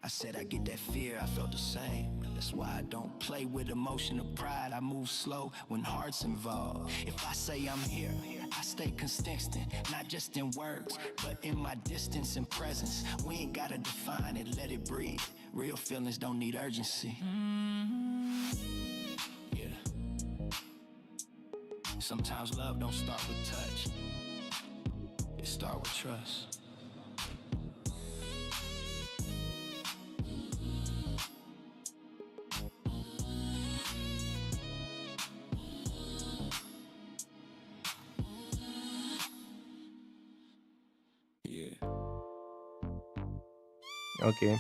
I said I get that fear, I felt the same. That's why I don't play with emotional pride. I move slow when heart's involved. If I say I'm here, I stay consistent, not just in words, but in my distance and presence. We ain't gotta define it, let it breathe. Real feelings don't need urgency. Yeah. Sometimes love don't start with touch. It start with trust. Okay.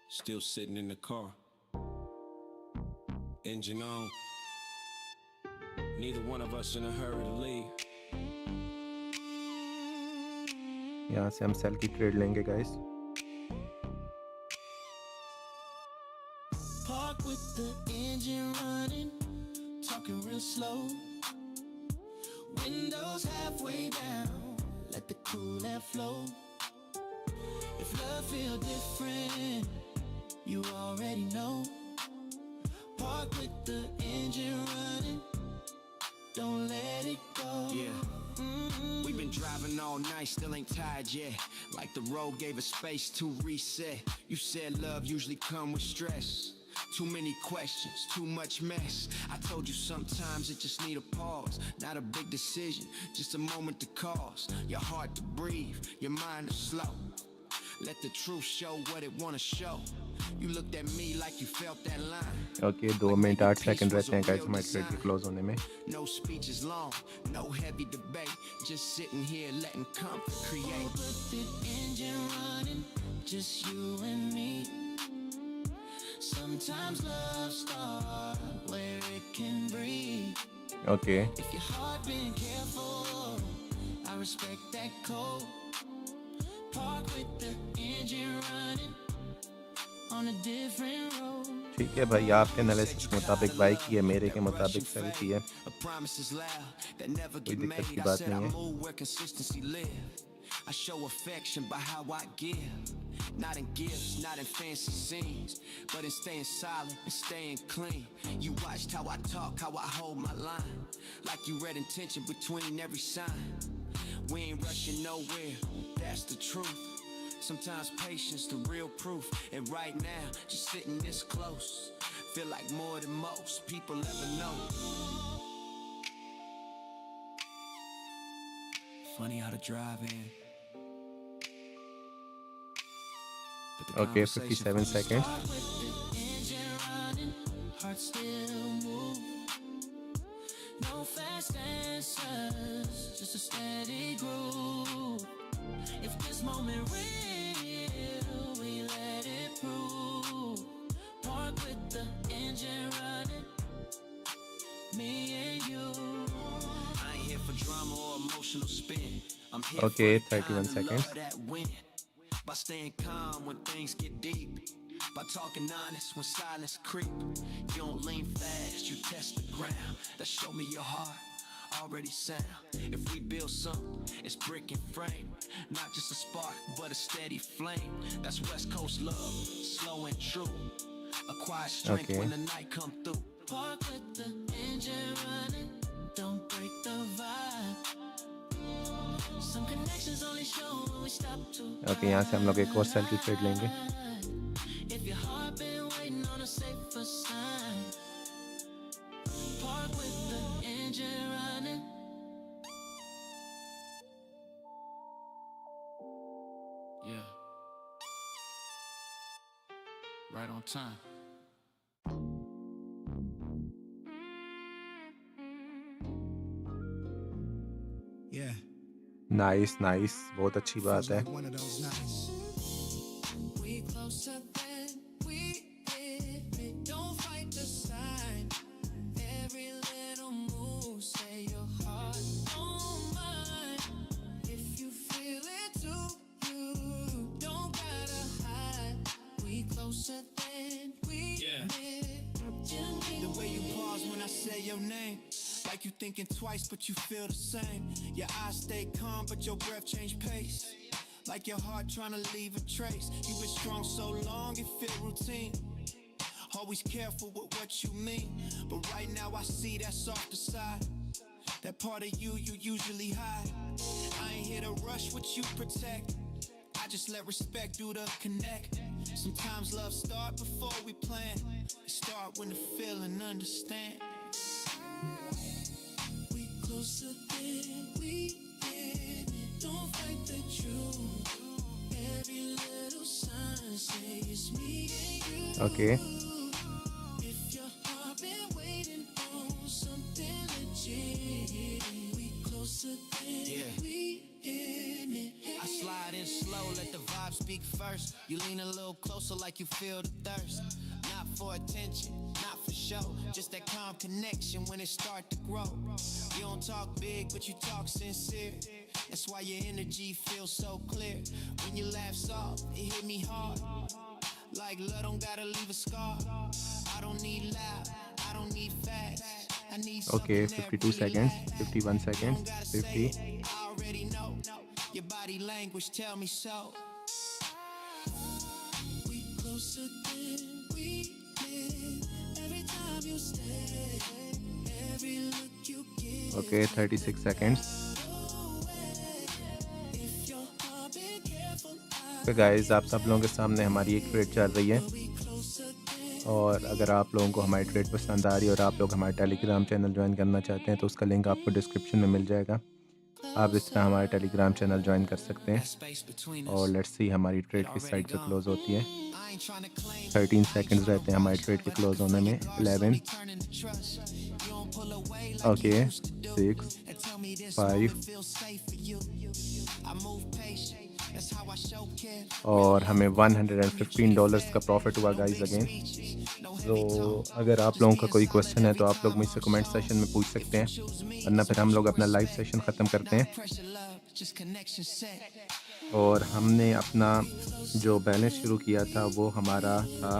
Still sitting in the car. Engine on. Neither one of us in a hurry to leave. यहाँ से हम cell की trade लेंगे guys. Park with the engine running, talking real slow. Windows halfway down, let the cool air flow. If love feel different, you already know. Park with the engine running, don't let it go. Yeah. We've been driving all night, still ain't tired yet. Like the road gave us space to reset. You said love usually come with stress. Too many questions, too much mess. I told you sometimes it just need a pause. Not a big decision, just a moment to cause. Your heart to breathe, your mind to slow. Let the truth show what it wanna show. You looked at me like you felt that line. Okay, 2 minute 8 second रहते हैं guys हमारी trade की close होने में. No speech is long, no heavy debate. Just sitting here letting comfort create. Put the engine running, just you and me. Sometimes love starts where it can breathe. Okay. If your heart been careful, I respect that code. Park with the engine running on a different road. ठीक है भाई, आपके analysis के मुताबिक bike की है, मेरे के मुताबिक सेल की है. कोई दिक्कत की बात नहीं है. I show affection by how I give. Not in gifts, not in fancy scenes, but in staying solid and staying clean. You watched how I talk, how I hold my line. Like you read intention between every sign. We ain't rushing nowhere, that's the truth. Sometimes patience the real proof. And right now, just sitting this close, feel like more than most people ever know. Funny how the drive in. Okay, 57 seconds. Heart still move. No fast answers, just a steady groove. If this moment real, we let it prove. Park with the engine running, me and you. I ain't here for drama or emotional spin. I'm here Okay, for the 31 kind of seconds. love that win. By staying calm when things get deep. By talking honest when silence creep. You don't lean fast, you test the ground. That show me your heart already sound. If we build something, it's brick and frame. Not just a spark, but a steady flame. That's West Coast love, slow and true. A quiet strength Okay. when the night come through. Park with the engine running, don't break the vibe. Some connections only show when we stop to Okay, यहाँ से हम लोग एक और cell की trade लेंगे. If your heart been waiting on a safer sign, park with the engine running. Yeah. Right on time. Yeah. Nice, nice. बहुत अच्छी बात है. One of those nights. We closer than we admit. Don't fight the sign. Every little move, say your heart on mine. If you feel it too, you don't gotta hide. We closer than we admit. The way you pause when I say your name, like you thinking twice, but you feel the same. Your eyes stay calm, but your breath change pace. Like your heart trying to leave a trace. You been strong so long, it feel routine. Always careful with what you mean, but right now I see that softer side. That part of you usually hide. I ain't here to rush what you protect. I just let respect do the connect. Sometimes love start before we plan. It start when the feeling understand. We closer than we been. Don't fight the truth. Every little sign say it's me and you. Okay. If your heart been waiting on something legit, we closer than we in it. I slide in slow, let the vibe speak first. You lean a little closer like you feel the thirst. Not for attention, not for show, just that calm connection when it start to grow. You don't talk big, but you talk sincere. That's why your energy feels so clear. When you laugh soft, it hit me hard. Like love don't gotta leave a scar. I don't need loud, I don't need fast. I need Okay, something that 52 really seconds, lasts. 51 seconds, You don't gotta say 50. it, I already know. Your body language tell me so. We closer than we been. Every time you stay, every look you give. Okay, 36 seconds. If your heart been careful, तो guys, आप सब लोगों के सामने हमारी एक trade चल रही है, और अगर आप लोगों को हमारी ट्रेड पसंद आ रही है और आप लोग हमारे टेलीग्राम चैनल ज्वाइन करना चाहते हैं तो उसका लिंक आपको डिस्क्रिप्शन में मिल जाएगा। आप इस तरह हमारे टेलीग्राम चैनल ज्वाइन कर सकते हैं। space between और us. लेट्स सी हमारी ट्रेड किस साइड पे क्लोज होती है। I ain't trying to claim 13 seconds रहते हैं हमारी ट्रेड के क्लोज होने में। 11, turn into trust. You don't pull away like okay, you used to do. 6, And tell me this 5, moment feels safe for you. I move patient. That's how I show care. और हमें $115 का profit हुआ guys again. तो अगर आप लोगों का कोई क्वेश्चन है तो आप लोग मुझसे कमेंट सेशन में पूछ सकते हैं, वरना फिर हम लोग अपना लाइव सेशन ख़त्म करते हैं। Pressure love, just connection set. और हमने अपना जो बैलेंस शुरू किया था वो हमारा था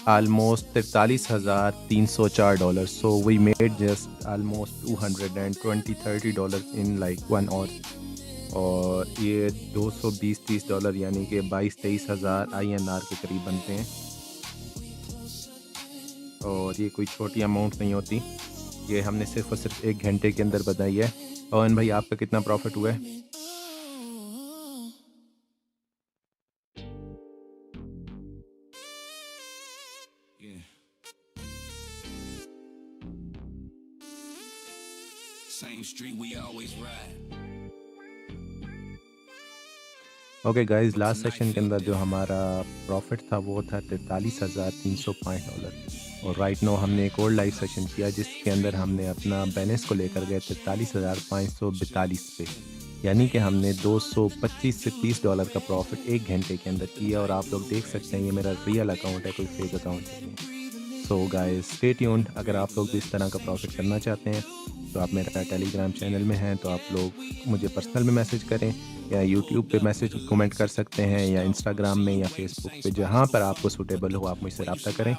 almost $43,304. So we made just almost $220-30 in like 1 hour. और ये $220-30 यानी कि 22-23 हज़ार INR के करीब बनते हैं। और ये कोई छोटी अमाउंट नहीं होती, ये हमने सिर्फ और सिर्फ 1 घंटे के अंदर बनाई है। पवन भाई, आपका कितना प्रॉफिट हुआ है? Same street we always ride. Okay guys, last session के अंदर जो हमारा प्रॉफिट था वो था $43,305। और राइट नो हमने एक और लाइव सेशन किया जिसके अंदर हमने अपना बैलेंस को लेकर गए $43,542 पे, यानी कि हमने 225 से $30 का प्रॉफिट 1 घंटे के अंदर किया। और आप लोग देख सकते हैं ये मेरा रियल अकाउंट है, कोई फेक अकाउंट नहीं है। So guys, stay tuned. अगर आप लोग भी इस तरह का प्रॉफिट करना चाहते हैं तो आप मेरा टेलीग्राम चैनल में हैं तो आप लोग मुझे पर्सनल में मैसेज करें, या यूट्यूब पे मैसेज कमेंट कर सकते हैं, या इंस्टाग्राम में या फेसबुक पे, जहाँ पर आपको सूटेबल हो आप मुझसे रब्ता करें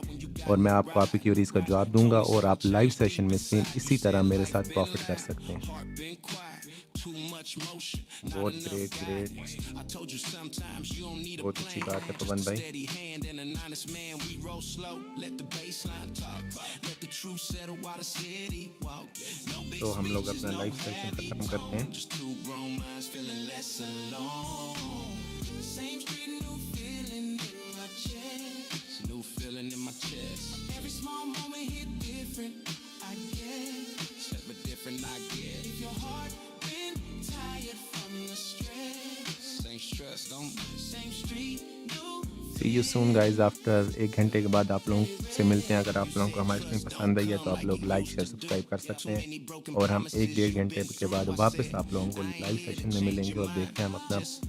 और मैं आपको आपकी क्यूरीज़ का जवाब दूंगा और आप लाइव सेशन में सेम इसी तरह मेरे साथ प्रॉफिट कर सकते हैं। बहुत ग्रेट ग्रेट, बहुत अच्छी बात है पवन भाई। तो हम लोग अपना लाइव सेशन खत्म करते हैं। Same street, new feeling in my chest. New feeling in my chest. Every small moment hit different, I guess. But different I get. If your heart been tired from the stress, Same stress, don't. same street, new. See you soon guys. After 1 घंटे के बाद आप लोगों से मिलते हैं। अगर आप लोगों को हमारी स्ट्रीम पसंद आई है तो आप लोग लाइक शेयर सब्सक्राइब कर सकते हैं, और हम 1-1.5 घंटे के बाद वापस आप लोगों को लाइव सेशन में मिलेंगे और देखते हैं हम अपना